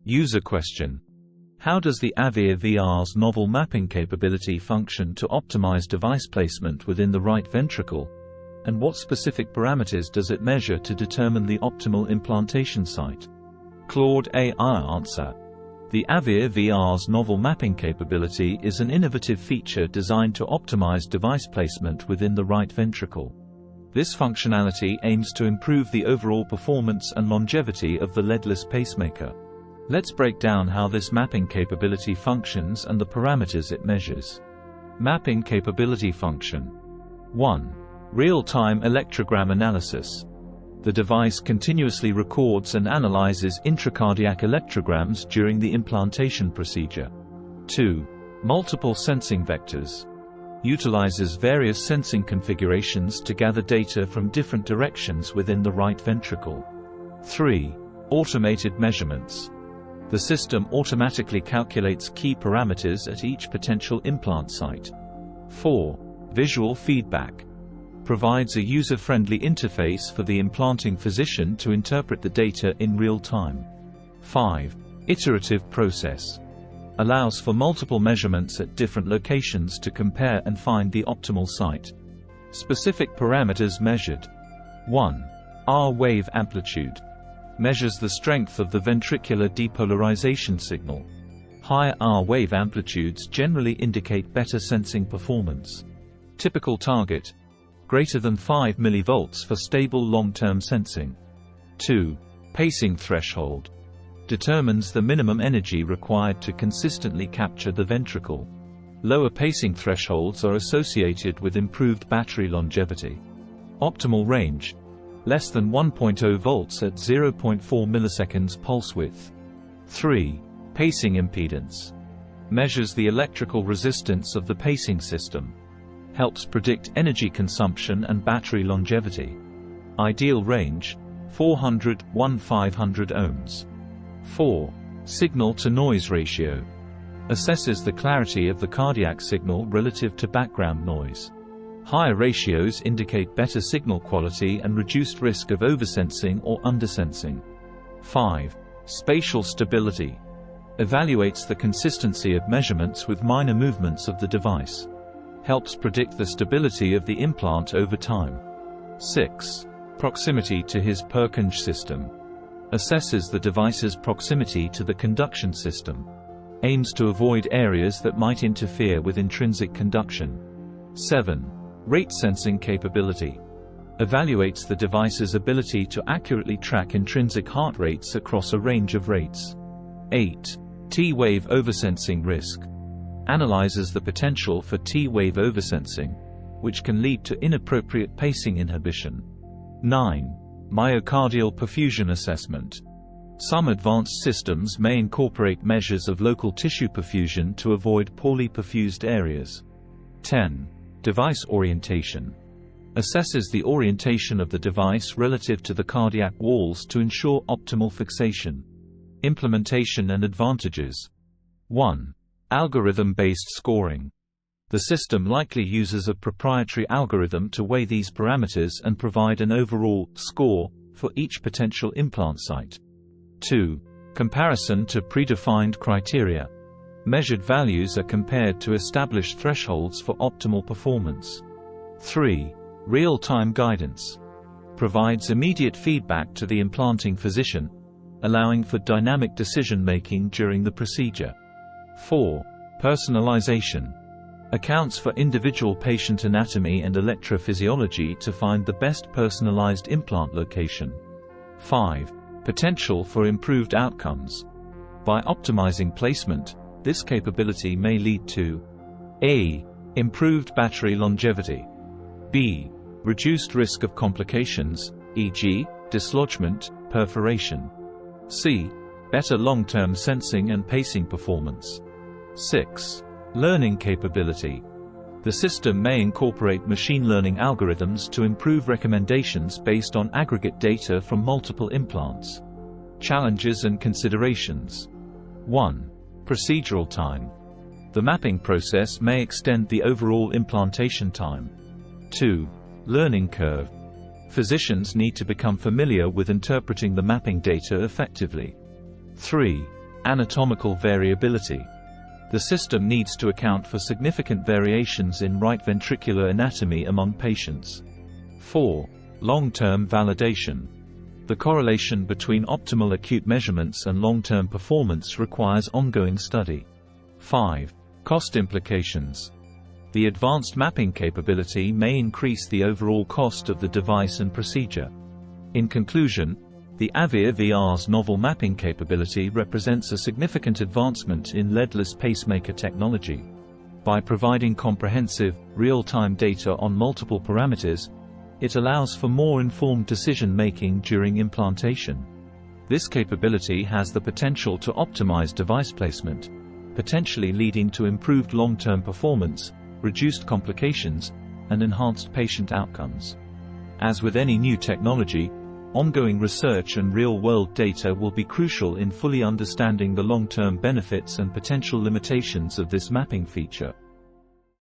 User question: how does the Aveir VR's novel mapping capability function to optimize device placement within the right ventricle, and what specific parameters does it measure to determine the optimal implantation site? Claude AI answer: the Aveir VR's novel mapping capability is an innovative feature designed to optimize device placement within the right ventricle. This functionality aims to improve the overall performance and longevity of the leadless pacemaker. Let's break down how this mapping capability functions and the parameters it measures. Mapping capability function. 1. Real-time electrogram analysis. The device continuously records and analyzes intracardiac electrograms during the implantation procedure. 2. Multiple sensing vectors. Utilizes various sensing configurations to gather data from different directions within the right ventricle. 3. Automated measurements. The system automatically calculates key parameters at each potential implant site. 4. Visual feedback. Provides a user-friendly interface for the implanting physician to interpret the data in real time. 5. Iterative process. Allows for multiple measurements at different locations to compare and find the optimal site. Specific parameters measured. 1. R-wave amplitude. Measures the strength of the ventricular depolarization signal. High R-wave amplitudes generally indicate better sensing performance. Typical target: greater than 5 mV for stable long-term sensing. 2. Pacing threshold. Determines the minimum energy required to consistently capture the ventricle. Lower pacing thresholds are associated with improved battery longevity. Optimal range: less than 1.0 volts at 0.4 milliseconds pulse width. 3. Pacing impedance. Measures the electrical resistance of the pacing system. Helps predict energy consumption and battery longevity. Ideal range: 400–1500 ohms. 4. Signal-to-noise ratio. Assesses the clarity of the cardiac signal relative to background noise. Higher ratios indicate better signal quality and reduced risk of oversensing or undersensing. 5. Spatial stability. Evaluates the consistency of measurements with minor movements of the device. Helps predict the stability of the implant over time. 6. Proximity to his Purkinje system. Assesses the device's proximity to the conduction system. Aims to avoid areas that might interfere with intrinsic conduction. 7. Rate sensing capability. Evaluates the device's ability to accurately track intrinsic heart rates across a range of rates. 8. T-wave oversensing risk. Analyzes the potential for T-wave oversensing, which can lead to inappropriate pacing inhibition. 9. Myocardial perfusion assessment. Some advanced systems may incorporate measures of local tissue perfusion to avoid poorly perfused areas. 10. Device orientation. Assesses the orientation of the device relative to the cardiac walls to ensure optimal fixation. Implementation and advantages. 1. Algorithm-based scoring. The system likely uses a proprietary algorithm to weigh these parameters and provide an overall score for each potential implant site. 2. Comparison to predefined criteria. Measured values are compared to established thresholds for optimal performance. 3. Real-time guidance. Provides immediate feedback to the implanting physician, allowing for dynamic decision-making during the procedure. 4. Personalization. Accounts for individual patient anatomy and electrophysiology to find the best personalized implant location. 5. Potential for improved outcomes. By optimizing placement, this capability may lead to a. Improved battery longevity. b. Reduced risk of complications, e.g., dislodgement, perforation. c. Better long-term sensing and pacing performance. 6. Learning capability. The system may incorporate machine learning algorithms to improve recommendations based on aggregate data from multiple implants. Challenges and considerations. 1. Procedural time. The mapping process may extend the overall implantation time. 2. Learning curve. Physicians need to become familiar with interpreting the mapping data effectively. 3. Anatomical variability. The system needs to account for significant variations in right ventricular anatomy among patients. 4. Long-term validation. The correlation between optimal acute measurements and long-term performance requires ongoing study. 5. Cost implications. The advanced mapping capability may increase the overall cost of the device and procedure. In conclusion, the Aveir VR's novel mapping capability represents a significant advancement in leadless pacemaker technology. By providing comprehensive, real-time data on multiple parameters, it allows for more informed decision-making during implantation. This capability has the potential to optimize device placement, potentially leading to improved long-term performance, reduced complications, and enhanced patient outcomes. As with any new technology, ongoing research and real-world data will be crucial in fully understanding the long-term benefits and potential limitations of this mapping feature.